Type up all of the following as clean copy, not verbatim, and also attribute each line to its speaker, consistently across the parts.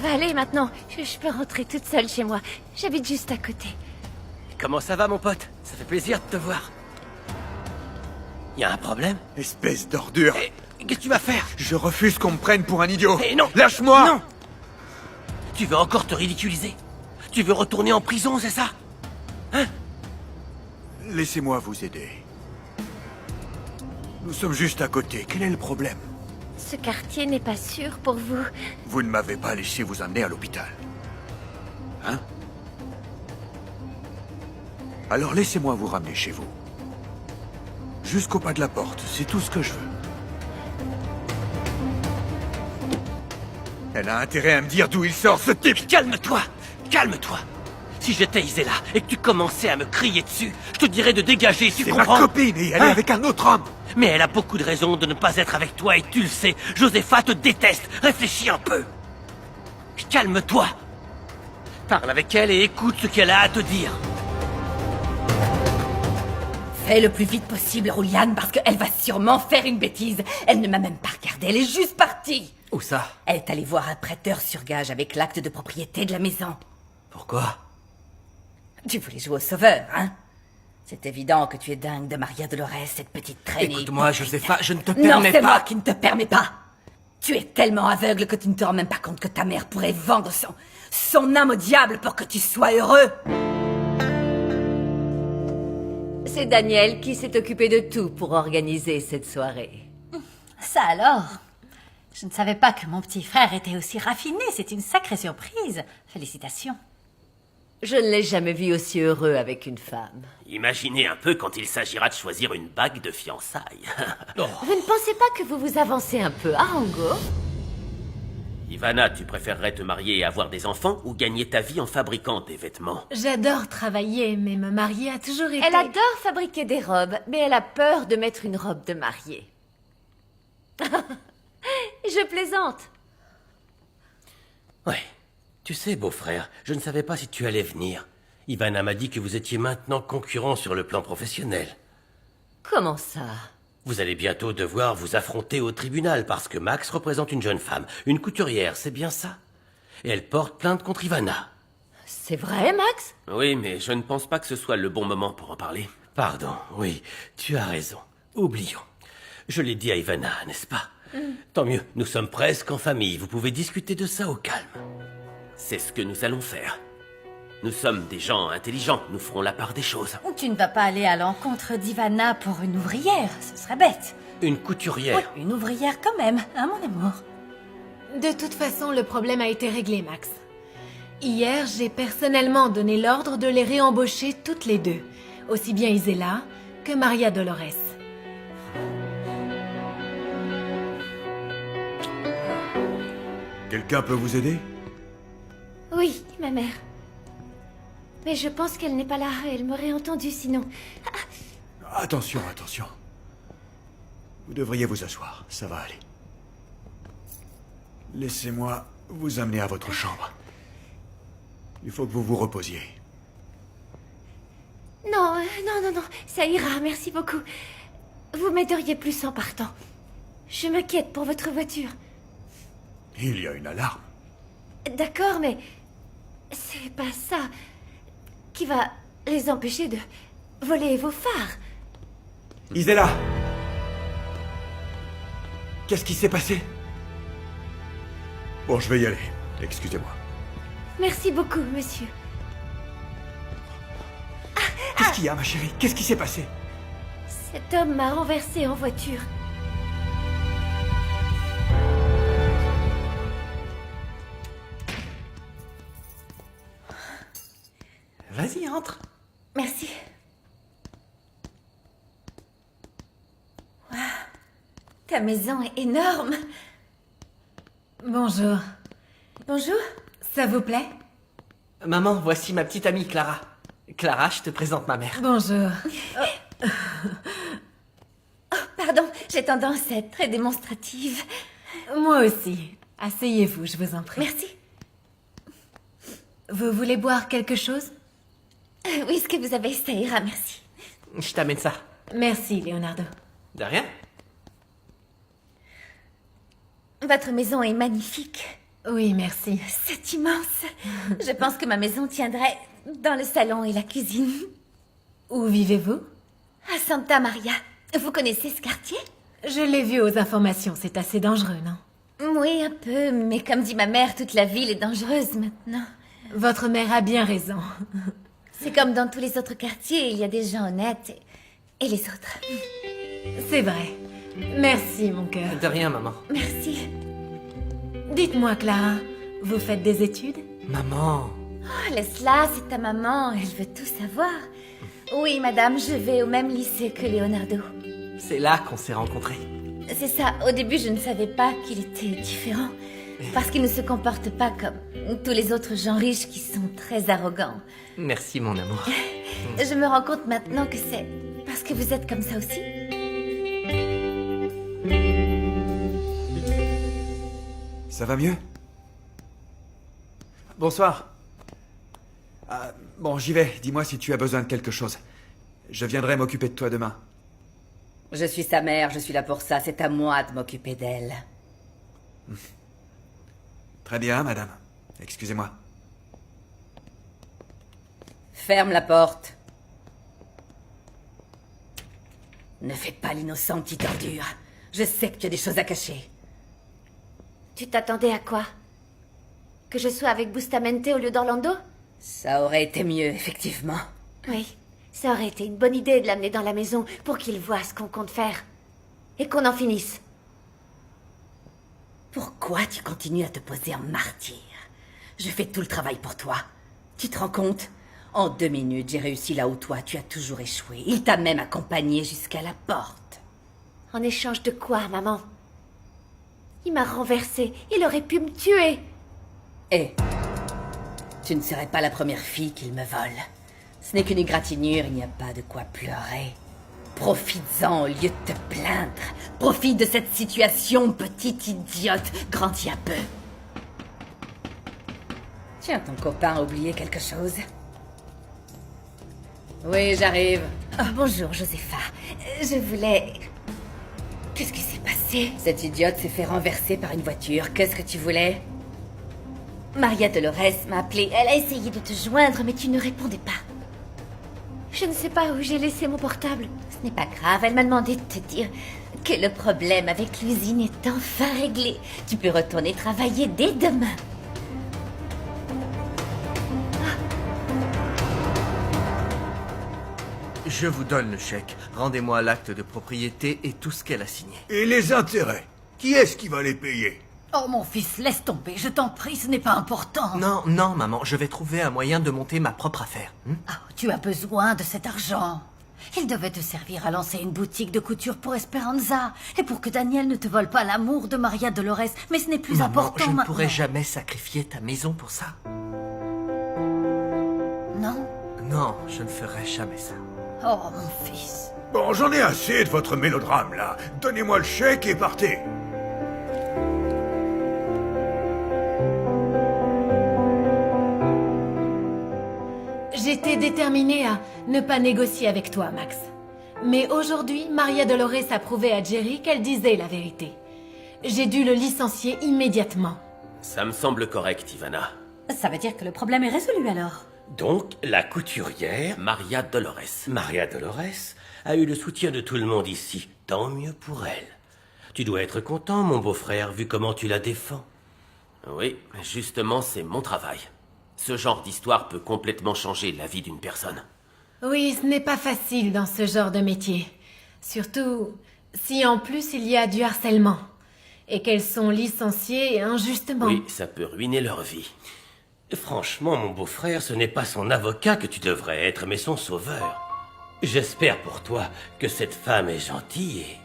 Speaker 1: va aller maintenant. Je peux rentrer toute seule chez moi. J'habite juste à côté.
Speaker 2: Comment ça va, mon pote? Ça fait plaisir de te voir. Y a un problème?
Speaker 3: Espèce d'ordure.
Speaker 2: Qu'est-ce que tu vas faire?
Speaker 3: Je refuse qu'on me prenne pour un idiot.
Speaker 2: Non!
Speaker 3: Lâche-moi!
Speaker 2: Non! Tu veux encore te ridiculiser? Tu veux retourner en prison, c'est ça? Hein?
Speaker 3: Laissez-moi vous aider. Nous sommes juste à côté. Quel est le problème?
Speaker 1: Ce quartier n'est pas sûr pour vous.
Speaker 3: Vous ne m'avez pas laissé vous amener à l'hôpital. Hein? Alors laissez-moi vous ramener chez vous. Jusqu'au pas de la porte, c'est tout ce que je veux. Elle a intérêt à me dire d'où il sort, ce type!
Speaker 2: Calme-toi! Calme-toi! Si j'étais Isela et que tu commençais à me crier dessus, je te dirais de dégager, tu
Speaker 3: C'est
Speaker 2: comprends?
Speaker 3: ma copine et elle est avec un autre homme!
Speaker 2: Mais elle a beaucoup de raisons de ne pas être avec toi et tu le sais. Josepha te déteste. Réfléchis un peu. Calme-toi. Parle avec elle et écoute ce qu'elle a à te dire.
Speaker 4: Fais le plus vite possible, Rouliane, parce qu'elle va sûrement faire une bêtise. Elle ne m'a même pas regardée, elle est juste partie.
Speaker 2: Où ça?
Speaker 4: Elle est allée voir un prêteur sur gage avec l'acte de propriété de la maison.
Speaker 2: Pourquoi?
Speaker 4: Tu voulais jouer au sauveur, hein? C'est évident que tu es dingue de Maria Dolores, cette petite traînée.
Speaker 2: Écoute-moi, Josepha, je ne te
Speaker 4: Non,
Speaker 2: permets
Speaker 4: c'est
Speaker 2: pas.
Speaker 4: moi qui ne te permets pas. Tu es tellement aveugle que tu ne te rends même pas compte que ta mère pourrait vendre son âme au diable pour que tu sois heureux.
Speaker 1: C'est Daniel qui s'est occupé de tout pour organiser cette soirée.
Speaker 5: Ça alors? Je ne savais pas que mon petit frère était aussi raffiné. C'est une sacrée surprise. Félicitations.
Speaker 1: Je ne l'ai jamais vu aussi heureux avec une femme.
Speaker 2: Imaginez un peu quand il s'agira de choisir une bague de fiançailles. Oh.
Speaker 1: Vous ne pensez pas que vous vous avancez un peu, Arango?
Speaker 2: Ivana, tu préférerais te marier et avoir des enfants ou gagner ta vie en fabriquant des vêtements?
Speaker 6: J'adore travailler, mais me marier a toujours été...
Speaker 1: Elle adore fabriquer des robes, mais elle a peur de mettre une robe de mariée. Je plaisante.
Speaker 2: Ouais. Tu sais, beau-frère, je ne savais pas si tu allais venir. Ivana m'a dit que vous étiez maintenant concurrents sur le plan professionnel.
Speaker 1: Comment ça?
Speaker 2: Vous allez bientôt devoir vous affronter au tribunal parce que Max représente une jeune femme, une couturière, c'est bien ça? Et elle porte plainte contre Ivana.
Speaker 1: C'est vrai, Max?
Speaker 2: Oui, mais je ne pense pas que ce soit le bon moment pour en parler. Pardon, oui, tu as raison. Oublions. Je l'ai dit à Ivana, n'est-ce pas? Tant mieux, nous sommes presque en famille, vous pouvez discuter de ça au calme. C'est ce que nous allons faire. Nous sommes des gens intelligents, nous ferons la part des choses.
Speaker 5: Tu ne vas pas aller à l'encontre d'Ivana pour une ouvrière. Ce serait bête.
Speaker 2: Une couturière.
Speaker 5: Oui, une ouvrière quand même, hein, mon amour?
Speaker 6: De toute façon, le problème a été réglé, Max. Hier, j'ai personnellement donné l'ordre de les réembaucher toutes les deux. Aussi bien Isela que Maria Dolores.
Speaker 3: Quelqu'un peut vous aider?
Speaker 1: Oui, ma mère. Mais je pense qu'elle n'est pas là. Elle m'aurait entendu sinon.
Speaker 3: Attention, attention. Vous devriez vous asseoir, ça va aller. Laissez-moi vous amener à votre chambre. Il faut que vous vous reposiez.
Speaker 1: Non, non, ça ira, merci beaucoup. Vous m'aideriez plus en partant. Je m'inquiète pour votre voiture.
Speaker 3: Il y a une alarme.
Speaker 1: D'accord, mais c'est pas ça qui va les empêcher de voler vos phares.
Speaker 3: Isela! Qu'est-ce qui s'est passé? Bon, je vais y aller. Excusez-moi.
Speaker 1: Merci beaucoup, monsieur.
Speaker 3: Qu'est-ce qu'il y a, ma chérie? Qu'est-ce qui s'est passé?
Speaker 1: Cet homme m'a renversé en voiture.
Speaker 2: Vas-y, entre.
Speaker 1: Merci. Waouh, ta maison est énorme.
Speaker 6: Bonjour.
Speaker 1: Bonjour.
Speaker 6: Ça vous plaît?
Speaker 7: Maman, voici ma petite amie Clara. Clara, je te présente ma mère.
Speaker 6: Bonjour.
Speaker 1: Pardon, j'ai tendance à être très démonstrative.
Speaker 6: Moi aussi. Asseyez-vous, je vous en prie.
Speaker 1: Merci.
Speaker 6: Vous voulez boire quelque chose?
Speaker 1: Oui, ce que vous avez, ça ira, merci.
Speaker 7: Je t'amène ça.
Speaker 6: Merci, Leonardo.
Speaker 7: De rien?
Speaker 1: Votre maison est magnifique.
Speaker 6: Oui, merci.
Speaker 1: C'est immense. Je pense que ma maison tiendrait dans le salon et la cuisine.
Speaker 6: Où vivez-vous?
Speaker 1: À Santa Maria. Vous connaissez ce quartier?
Speaker 6: Je l'ai vu aux informations, c'est assez dangereux, non?
Speaker 1: Oui, un peu, mais comme dit ma mère, toute la ville est dangereuse maintenant.
Speaker 6: Votre mère a bien raison.
Speaker 1: C'est comme dans tous les autres quartiers, il y a des gens honnêtes et les autres.
Speaker 6: C'est vrai. Merci, mon cœur.
Speaker 7: De rien, maman.
Speaker 1: Merci.
Speaker 6: Dites-moi, Clara, vous faites des études?
Speaker 7: Maman.
Speaker 1: Oh, laisse-la, c'est ta maman, elle veut tout savoir. Oui, madame, je vais au même lycée que Leonardo.
Speaker 7: C'est là qu'on s'est rencontrés.
Speaker 1: C'est ça, au début je ne savais pas qu'il était différent. Parce qu'il ne se comporte pas comme tous les autres gens riches qui sont très arrogants.
Speaker 7: Merci, mon amour.
Speaker 1: Je me rends compte maintenant que c'est parce que vous êtes comme ça aussi.
Speaker 3: Ça va mieux? Bonsoir. Ah, bon, j'y vais. Dis-moi si tu as besoin de quelque chose. Je viendrai m'occuper de toi demain.
Speaker 4: Je suis sa mère, je suis là pour ça. C'est à moi de m'occuper d'elle.
Speaker 3: Très bien, madame. Excusez-moi.
Speaker 4: Ferme la porte. Ne fais pas l'innocent, petite ordure. Je sais que tu as des choses à cacher.
Speaker 1: Tu t'attendais à quoi? Que je sois avec Bustamente au lieu d'Orlando?
Speaker 4: Ça aurait été mieux, effectivement.
Speaker 1: Oui, ça aurait été une bonne idée de l'amener dans la maison pour qu'il voie ce qu'on compte faire. Et qu'on en finisse.
Speaker 4: Pourquoi tu continues à te poser en martyr? Je fais tout le travail pour toi. Tu te rends compte? En 2 minutes, j'ai réussi là où toi, tu as toujours échoué. Il t'a même accompagné jusqu'à la porte.
Speaker 1: En échange de quoi, maman? Il m'a renversé. Il aurait pu me tuer.
Speaker 4: Et tu ne serais pas la première fille qu'il me vole. Ce n'est qu'une égratignure, il n'y a pas de quoi pleurer. Profites-en au lieu de te plaindre. Profite de cette situation, petite idiote, grandis un peu. Tiens, ton copain a oublié quelque chose. Oui, j'arrive.
Speaker 1: Oh, bonjour, Josepha. Je voulais... Qu'est-ce qui s'est passé?
Speaker 4: Cette idiote s'est fait renverser par une voiture. Qu'est-ce que tu voulais?
Speaker 1: Maria Dolores m'a appelé. Elle a essayé de te joindre, mais tu ne répondais pas. Je ne sais pas où j'ai laissé mon portable. Ce n'est pas grave, elle m'a demandé de te dire que le problème avec l'usine est enfin réglé. Tu peux retourner travailler dès demain.
Speaker 7: Je vous donne le chèque. Rendez-moi l'acte de propriété et tout ce qu'elle a signé.
Speaker 8: Et les intérêts? Qui est-ce qui va les payer?
Speaker 5: Oh, mon fils, laisse tomber, je t'en prie, ce n'est pas important.
Speaker 7: Non, non, maman, je vais trouver un moyen de monter ma propre affaire.
Speaker 5: Ah, tu as besoin de cet argent. Il devait te servir à lancer une boutique de couture pour Esperanza et pour que Daniel ne te vole pas l'amour de Maria Dolores. Mais ce n'est plus
Speaker 7: Maman,
Speaker 5: important
Speaker 7: je ne
Speaker 5: maintenant.
Speaker 7: pourrai jamais sacrifier ta maison pour ça.
Speaker 5: Non?
Speaker 7: Non, je ne ferai jamais ça.
Speaker 5: Oh, mon fils.
Speaker 8: Bon, j'en ai assez de votre mélodrame, là. Donnez-moi le chèque et partez.
Speaker 6: J'étais déterminée à ne pas négocier avec toi, Max. Mais aujourd'hui, Maria Dolores a prouvé à Jerry qu'elle disait la vérité. J'ai dû le licencier immédiatement.
Speaker 2: Ça me semble correct, Ivana.
Speaker 5: Ça veut dire que le problème est résolu alors.
Speaker 2: Donc, la couturière, Maria Dolores. Maria Dolores a eu le soutien de tout le monde ici. Tant mieux pour elle. Tu dois être content, mon beau-frère, vu comment tu la défends. Oui, justement, c'est mon travail. Ce genre d'histoire peut complètement changer la vie d'une personne.
Speaker 6: Oui, ce n'est pas facile dans ce genre de métier. Surtout si en plus il y a du harcèlement. Et qu'elles sont licenciées injustement.
Speaker 2: Oui, ça peut ruiner leur vie. Franchement, mon beau-frère, ce n'est pas son avocat que tu devrais être, mais son sauveur. J'espère pour toi que cette femme est gentille et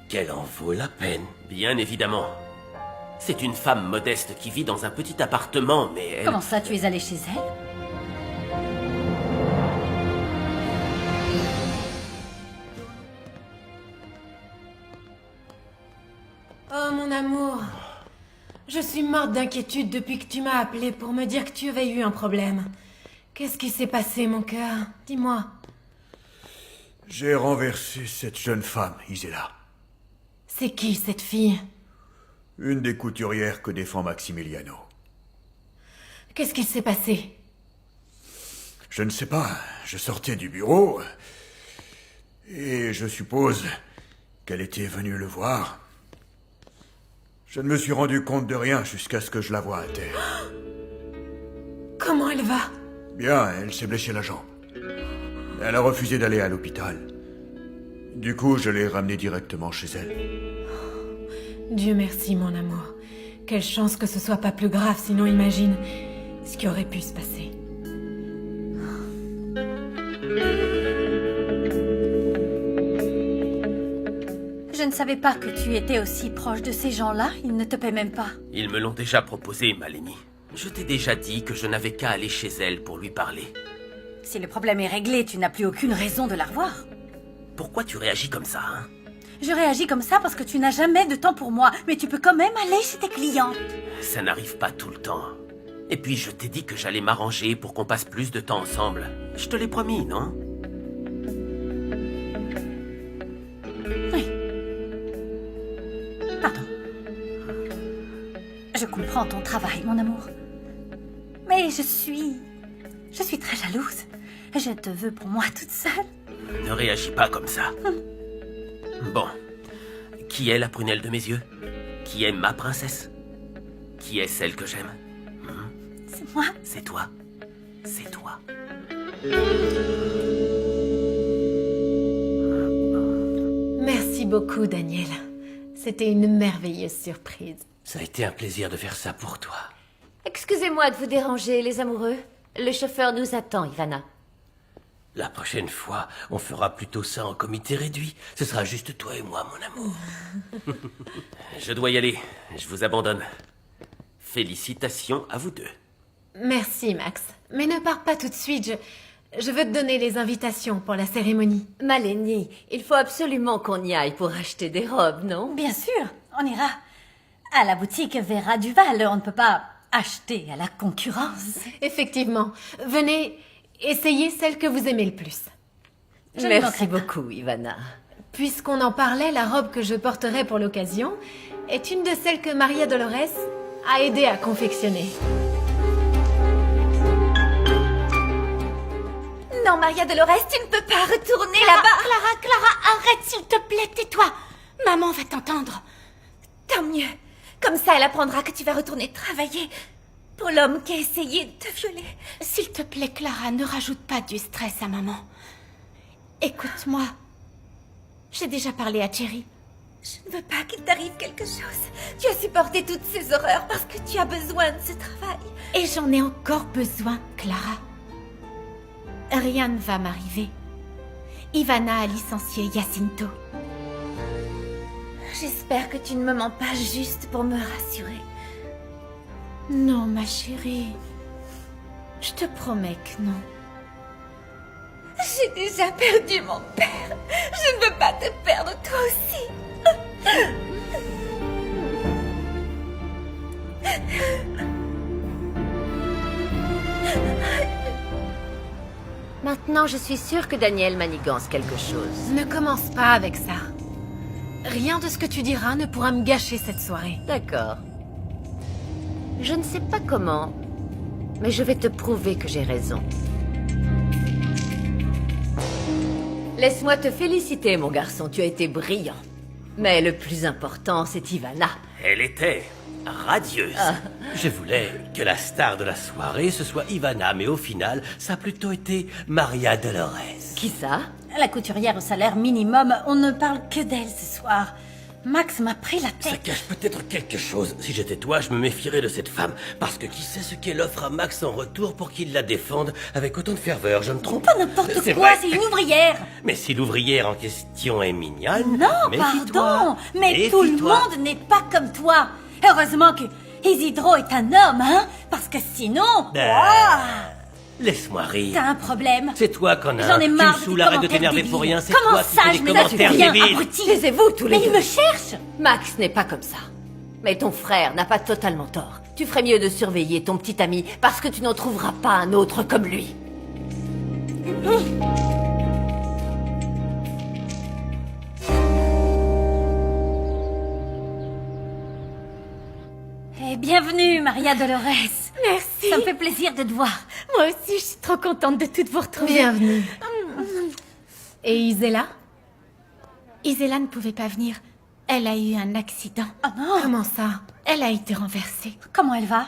Speaker 2: qu'elle en vaut la peine. Bien évidemment. C'est une femme modeste qui vit dans un petit appartement, mais elle...
Speaker 5: Comment ça, tu es allé chez elle?
Speaker 6: Oh mon amour, je suis morte d'inquiétude depuis que tu m'as appelé pour me dire que tu avais eu un problème. Qu'est-ce qui s'est passé, mon cœur? Dis-moi.
Speaker 8: J'ai renversé cette jeune femme, Isela.
Speaker 6: C'est qui cette fille?
Speaker 8: Une des couturières que défend Maximiliano.
Speaker 6: Qu'est-ce qu'il s'est passé?
Speaker 8: Je ne sais pas, je sortais du bureau, et je suppose qu'elle était venue le voir. Je ne me suis rendu compte de rien jusqu'à ce que je la voie à terre.
Speaker 6: Comment elle va?
Speaker 8: Bien, elle s'est blessée la jambe. Elle a refusé d'aller à l'hôpital. Du coup, je l'ai ramenée directement chez elle.
Speaker 6: Dieu merci, mon amour. Quelle chance que ce soit pas plus grave, sinon imagine ce qui aurait pu se passer.
Speaker 5: Je ne savais pas que tu étais aussi proche de ces gens-là. Ils ne te paient même pas.
Speaker 2: Ils me l'ont déjà proposé, Malenie. Je t'ai déjà dit que je n'avais qu'à aller chez elle pour lui parler.
Speaker 5: Si le problème est réglé, tu n'as plus aucune raison de la revoir.
Speaker 2: Pourquoi tu réagis comme ça, hein?
Speaker 5: Je réagis comme ça parce que tu n'as jamais de temps pour moi, mais tu peux quand même aller chez tes clients.
Speaker 2: Ça n'arrive pas tout le temps. Et puis je t'ai dit que j'allais m'arranger pour qu'on passe plus de temps ensemble. Je te l'ai promis, non?
Speaker 5: Oui. Pardon. Je comprends ton travail, mon amour. Mais je suis très jalouse. Je te veux pour moi toute seule.
Speaker 2: Ne réagis pas comme ça. Bon. Qui est la prunelle de mes yeux? Qui est ma princesse? Qui est celle que j'aime?
Speaker 5: C'est moi.
Speaker 2: C'est toi. C'est toi.
Speaker 6: Merci beaucoup, Daniel. C'était une merveilleuse surprise.
Speaker 2: Ça a été un plaisir de faire ça pour toi.
Speaker 1: Excusez-moi de vous déranger, les amoureux. Le chauffeur nous attend, Ivana.
Speaker 2: La prochaine fois, on fera plutôt ça en comité réduit. Ce sera juste toi et moi, mon amour. Je dois y aller. Je vous abandonne. Félicitations à vous deux.
Speaker 6: Merci, Max. Mais ne pars pas tout de suite. Je veux te donner les invitations pour la cérémonie.
Speaker 1: Malenie, il faut absolument qu'on y aille pour acheter des robes, non?
Speaker 5: Bien sûr, on ira. À la boutique Vera Duval, on ne peut pas acheter à la concurrence.
Speaker 6: Effectivement. Venez essayer celle que vous aimez le plus.
Speaker 5: Je ne
Speaker 1: Merci
Speaker 5: manquerai pas.
Speaker 1: beaucoup, Ivana.
Speaker 6: Puisqu'on en parlait, la robe que je porterai pour l'occasion est une de celles que Maria Dolores a aidé à confectionner.
Speaker 1: Non, Maria Dolores, tu ne peux pas retourner là-bas.
Speaker 9: Clara, arrête s'il te plaît, tais-toi. Maman va t'entendre.
Speaker 1: Tant mieux. Comme ça, elle apprendra que tu vas retourner travailler pour l'homme qui a essayé de te violer.
Speaker 9: S'il te plaît, Clara, ne rajoute pas du stress à maman. Écoute-moi. J'ai déjà parlé à Jerry.
Speaker 1: Je ne veux pas qu'il t'arrive quelque chose. Tu as supporté toutes ces horreurs parce que tu as besoin de ce travail.
Speaker 9: Et j'en ai encore besoin, Clara. Rien ne va m'arriver. Ivana a licencié Jacinto.
Speaker 1: J'espère que tu ne me mens pas juste pour me rassurer.
Speaker 9: Non, ma chérie. Je te promets que non.
Speaker 1: J'ai déjà perdu mon père. Je ne veux pas te perdre toi aussi. Maintenant, je suis sûre que Daniel manigance quelque chose.
Speaker 6: Ne commence pas avec ça. Rien de ce que tu diras ne pourra me gâcher cette soirée.
Speaker 1: D'accord. Je ne sais pas comment, mais je vais te prouver que j'ai raison. Laisse-moi te féliciter, mon garçon. Tu as été brillant. Mais le plus important, c'est Ivana.
Speaker 2: Elle était radieuse. Je voulais que la star de la soirée, ce soit Ivana, mais au final, ça a plutôt été Maria Dolores.
Speaker 1: Qui ça?
Speaker 5: La couturière au salaire minimum, on ne parle que d'elle ce soir. Max m'a pris la
Speaker 2: Ça
Speaker 5: tête.
Speaker 2: cache peut-être quelque chose. Si j'étais toi, je me méfierais de cette femme. Parce que qui sait ce qu'elle offre à Max en retour pour qu'il la défende avec autant de ferveur, je me trompe?
Speaker 5: Pas n'importe
Speaker 2: C'est
Speaker 5: quoi,
Speaker 2: vrai.
Speaker 5: c'est une ouvrière.
Speaker 2: Mais si l'ouvrière en question est mignonne,
Speaker 5: Non,
Speaker 2: méfie-toi.
Speaker 5: pardon, mais tout le
Speaker 2: Méfie-toi.
Speaker 5: monde n'est pas comme toi. Heureusement que Isidro est un homme, hein, parce que sinon...
Speaker 2: Laisse-moi rire.
Speaker 5: T'as un problème.
Speaker 2: C'est toi qu'on a.
Speaker 5: J'en ai marre
Speaker 2: Tu me
Speaker 5: de tes
Speaker 2: saoules, arrête de
Speaker 5: commentaires
Speaker 2: t'énerver
Speaker 5: débiles.
Speaker 2: pour rien. C'est
Speaker 5: Comment
Speaker 2: toi qui
Speaker 5: ça,
Speaker 2: fais
Speaker 5: je
Speaker 2: des
Speaker 5: me laisse
Speaker 2: commentaires
Speaker 5: rien,
Speaker 2: débiles.
Speaker 5: abruti.
Speaker 1: Taisez-vous tous les
Speaker 5: Mais il
Speaker 1: deux.
Speaker 5: me cherche.
Speaker 1: Max n'est pas comme ça. Mais ton frère n'a pas totalement tort. Tu ferais mieux de surveiller ton petit ami parce que tu n'en trouveras pas un autre comme lui.
Speaker 5: Et bienvenue, Maria Dolores.
Speaker 9: Merci.
Speaker 5: Ça me fait plaisir de te voir.
Speaker 9: Moi aussi, je suis trop contente de toutes vous retrouver.
Speaker 6: Bienvenue. Et Isella?
Speaker 9: Isella ne pouvait pas venir. Elle a eu un accident.
Speaker 5: Oh non.
Speaker 6: Comment ça?
Speaker 9: Elle a été renversée.
Speaker 5: Comment elle va?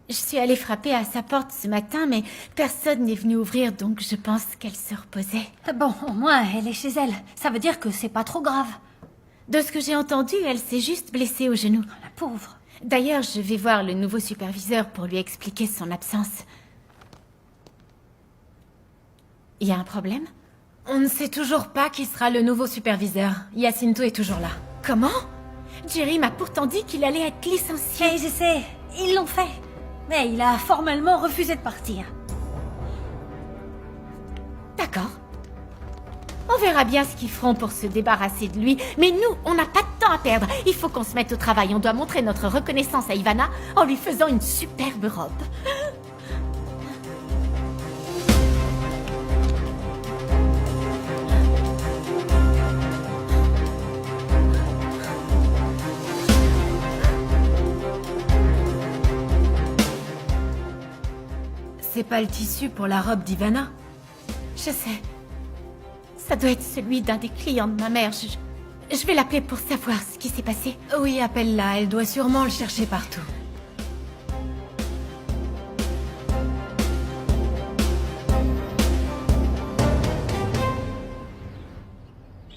Speaker 9: Je suis allée frapper à sa porte ce matin, mais personne n'est venu ouvrir, donc je pense qu'elle se reposait.
Speaker 5: Bon, au moins, elle est chez elle. Ça veut dire que c'est pas trop grave.
Speaker 9: De ce que j'ai entendu, elle s'est juste blessée au genou.
Speaker 5: La pauvre.
Speaker 9: D'ailleurs, je vais voir le nouveau superviseur pour lui expliquer son absence. Il y a un problème?
Speaker 6: On ne sait toujours pas qui sera le nouveau superviseur. Jacinto est toujours là.
Speaker 9: Comment? Jerry m'a pourtant dit qu'il allait être licencié.
Speaker 5: Et je sais, ils l'ont fait. Mais il a formellement refusé de partir.
Speaker 9: D'accord. On verra bien ce qu'ils feront pour se débarrasser de lui. Mais nous, on n'a pas de temps à perdre. Il faut qu'on se mette au travail. On doit montrer notre reconnaissance à Ivana en lui faisant une superbe robe.
Speaker 6: C'est pas le tissu pour la robe d'Ivana?
Speaker 9: Je sais. Ça doit être celui d'un des clients de ma mère. Je vais l'appeler pour savoir ce qui s'est passé.
Speaker 6: Oui, appelle-la. Elle doit sûrement le chercher partout.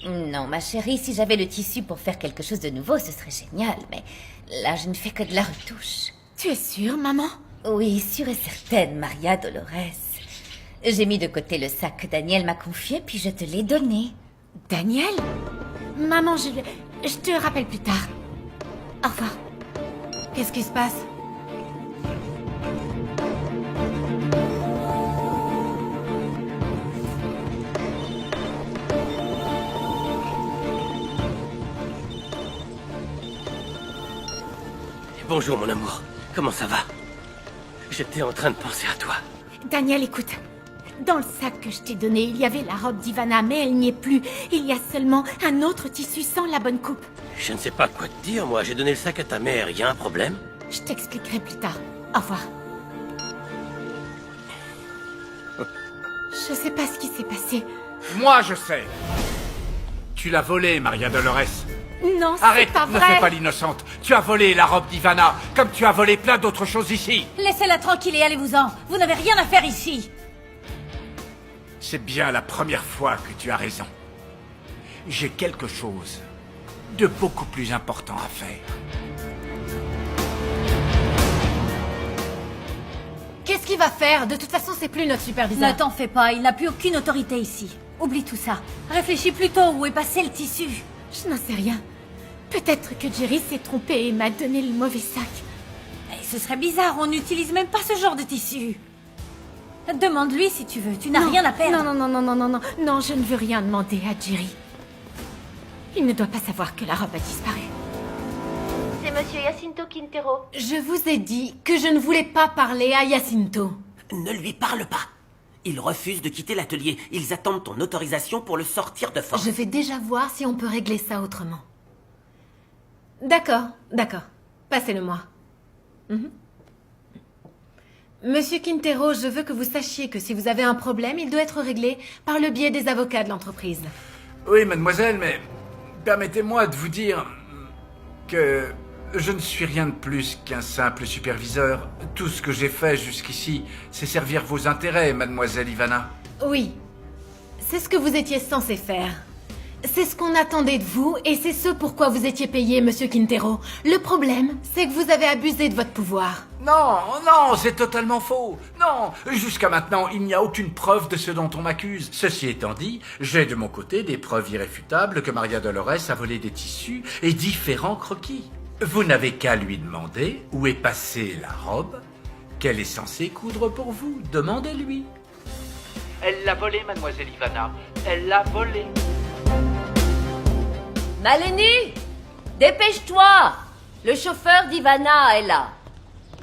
Speaker 1: Non, ma chérie, si j'avais le tissu pour faire quelque chose de nouveau, ce serait génial. Mais là, je ne fais que de la retouche.
Speaker 9: Tu es sûre, maman?
Speaker 1: Oui, sûre et certaine, Maria Dolores. J'ai mis de côté le sac que Daniel m'a confié, puis je te l'ai donné.
Speaker 9: Daniel? Maman, je te rappelle plus tard. Au revoir.
Speaker 6: Qu'est-ce qui se passe?
Speaker 2: Bonjour, mon amour. Comment ça va? J'étais en train de penser à toi.
Speaker 9: Daniel, écoute. Dans le sac que je t'ai donné, il y avait la robe d'Ivana, mais elle n'y est plus. Il y a seulement un autre tissu sans la bonne coupe.
Speaker 2: Je ne sais pas quoi te dire, moi. J'ai donné le sac à ta mère. Y a un problème?
Speaker 9: Je t'expliquerai plus tard. Au revoir. Je sais pas ce qui s'est passé.
Speaker 8: Moi, je sais. Tu l'as volé, Maria Dolores.
Speaker 9: Non, c'est
Speaker 8: Arrête,
Speaker 9: pas
Speaker 8: ne
Speaker 9: vrai.
Speaker 8: fais pas l'innocente. Tu as volé la robe d'Ivana, comme tu as volé plein d'autres choses ici.
Speaker 5: Laissez-la tranquille et allez-vous-en. Vous n'avez rien à faire ici.
Speaker 8: C'est bien la première fois que tu as raison. J'ai quelque chose de beaucoup plus important à faire.
Speaker 6: Qu'est-ce qu'il va faire? De toute façon, c'est plus notre superviseur.
Speaker 5: Ne t'en fais pas, il n'a plus aucune autorité ici. Oublie tout ça. Réfléchis plutôt où est passé le tissu.
Speaker 9: Je n'en sais rien. Peut-être que Jerry s'est trompé et m'a donné le mauvais sac.
Speaker 5: Et ce serait bizarre, on n'utilise même pas ce genre de tissu. Demande-lui si tu veux, tu n'as rien à perdre.
Speaker 9: Non, je ne veux rien demander à Jerry. Il ne doit pas savoir que la robe a disparu.
Speaker 10: C'est Monsieur Jacinto Quintero.
Speaker 6: Je vous ai dit que je ne voulais pas parler à Jacinto.
Speaker 11: Ne lui parle pas. Il refuse de quitter l'atelier. Ils attendent ton autorisation pour le sortir de force.
Speaker 6: Je vais déjà voir si on peut régler ça autrement. D'accord. Passez-le-moi. Monsieur Quintero, je veux que vous sachiez que si vous avez un problème, il doit être réglé par le biais des avocats de l'entreprise.
Speaker 8: Oui, mademoiselle, mais permettez-moi de vous dire que je ne suis rien de plus qu'un simple superviseur. Tout ce que j'ai fait jusqu'ici, c'est servir vos intérêts, mademoiselle Ivana.
Speaker 6: Oui, c'est ce que vous étiez censé faire. C'est ce qu'on attendait de vous et c'est ce pourquoi vous étiez payé, Monsieur Quintero. Le problème, c'est que vous avez abusé de votre pouvoir.
Speaker 8: Non, c'est totalement faux. Non, jusqu'à maintenant, il n'y a aucune preuve de ce dont on m'accuse. Ceci étant dit, j'ai de mon côté des preuves irréfutables que Maria Dolores a volé des tissus et différents croquis. Vous n'avez qu'à lui demander où est passée la robe qu'elle est censée coudre pour vous. Demandez-lui. Elle l'a volée, mademoiselle Ivana. Elle l'a volée.
Speaker 1: Maleni, dépêche-toi. Le chauffeur d'Ivana est là.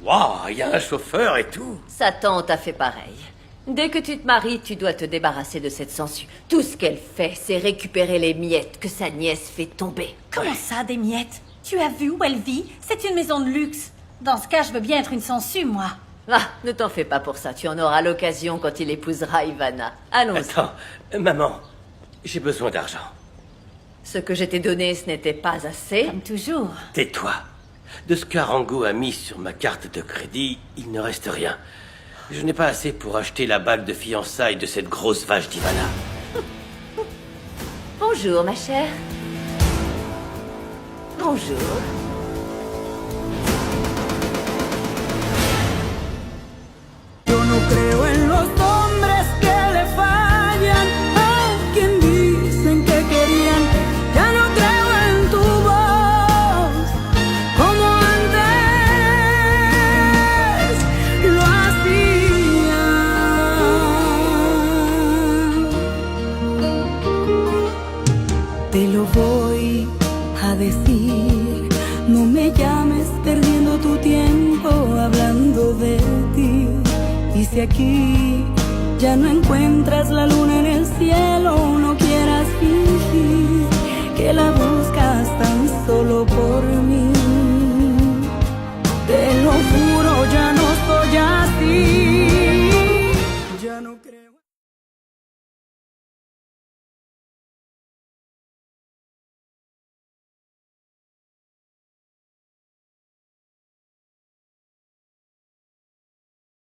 Speaker 2: Waouh, il y a un chauffeur et tout.
Speaker 1: Sa tante a fait pareil. Dès que tu te maries, tu dois te débarrasser de cette sangsue. Tout ce qu'elle fait, c'est récupérer les miettes que sa nièce fait tomber.
Speaker 5: Comment ça, des miettes? Tu as vu où elle vit? C'est une maison de luxe. Dans ce cas, je veux bien être une sangsue, moi.
Speaker 4: Ah, ne t'en fais pas pour ça. Tu en auras l'occasion quand il épousera Ivana. Allons-y.
Speaker 2: Attends, maman, j'ai besoin d'argent.
Speaker 4: Ce que je t'ai donné, ce n'était pas assez.
Speaker 5: Comme toujours.
Speaker 2: Tais-toi. De ce qu'Arango a mis sur ma carte de crédit, il ne reste rien. Je n'ai pas assez pour acheter la bague de fiançailles de cette grosse vache d'Ivana.
Speaker 4: Bonjour, ma chère. Bonjour.
Speaker 12: Yo no creo en los hombres que le fallan a quien dicen que querían. Ya no creo en tu voz como antes lo hacía. Te lo voy a decir, no me llames perdiendo tu tiempo hablando de ti. Y si aquí ya no encuentras la luna en el cielo, no quieras fingir que la buscas tan solo por